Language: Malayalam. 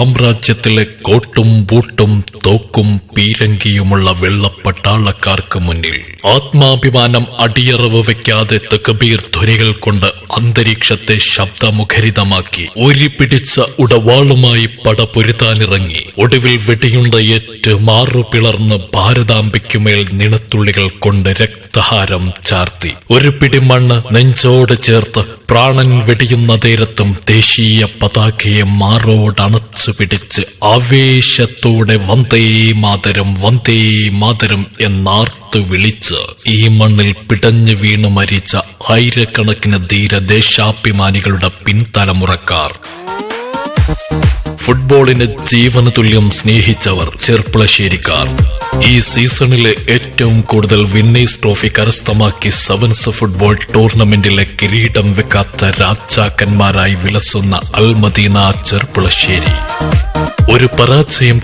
സാമ്രാജ്യത്തിലെ കോട്ടും ബൂട്ടും തോക്കും പീരങ്കിയുമുള്ള വെള്ളപ്പട്ടാളക്കാർക്ക് മുന്നിൽ ആത്മാഭിമാനം അടിയറവ് വയ്ക്കാതെ തക്ബീർ ധ്വനികൾ കൊണ്ട് അന്തരീക്ഷത്തെ ശബ്ദമുഖരിതമാക്കി ഊരിപ്പിടിച്ച ഉടവാളുമായി പടപൊരുതാനിറങ്ങി ഒടുവിൽ വെടിയുണ്ടയേറ്റ് മാറുപിളർന്ന് ഭാരതാംബയ്ക്കുമേൽ നിണത്തുള്ളികൾ കൊണ്ട് രക്തഹാരം ചാർത്തി ഒരു പിടിമണ്ണ് നെഞ്ചോട് ചേർത്ത് പ്രാണൻ വെടിയുന്ന നേരത്തും ദേശീയ പതാകയെ മാറോടണച്ചു പിടിച്ച് ആവേശത്തോടെ വന്ദേ മാതരം എന്നാർത്തു വിളിച്ച് ഈ മണ്ണിൽ പിടഞ്ഞു വീണു മരിച്ച ആയിരക്കണക്കിന് ധീരദേശാഭിമാനികളുടെ പിൻതലമുറക്കാർ, ഫുട്ബോളിന് ജീവന് തുല്യം സ്നേഹിച്ചവർ ചെർപ്പുളശ്ശേരിക്കാർ. ഈ സീസണിലെ ഏറ്റവും കൂടുതൽ വിന്നേഴ്സ് ട്രോഫി കരസ്ഥമാക്കി സെവൻസ് ഫുട്ബോൾ ടൂർണമെന്റിലെ കിരീടം വെക്കാത്ത രാജാക്കന്മാരായി വിലസുന്ന അൽ മദീന ചെർപ്പുളശ്ശേരി. ഒരു പരാജയം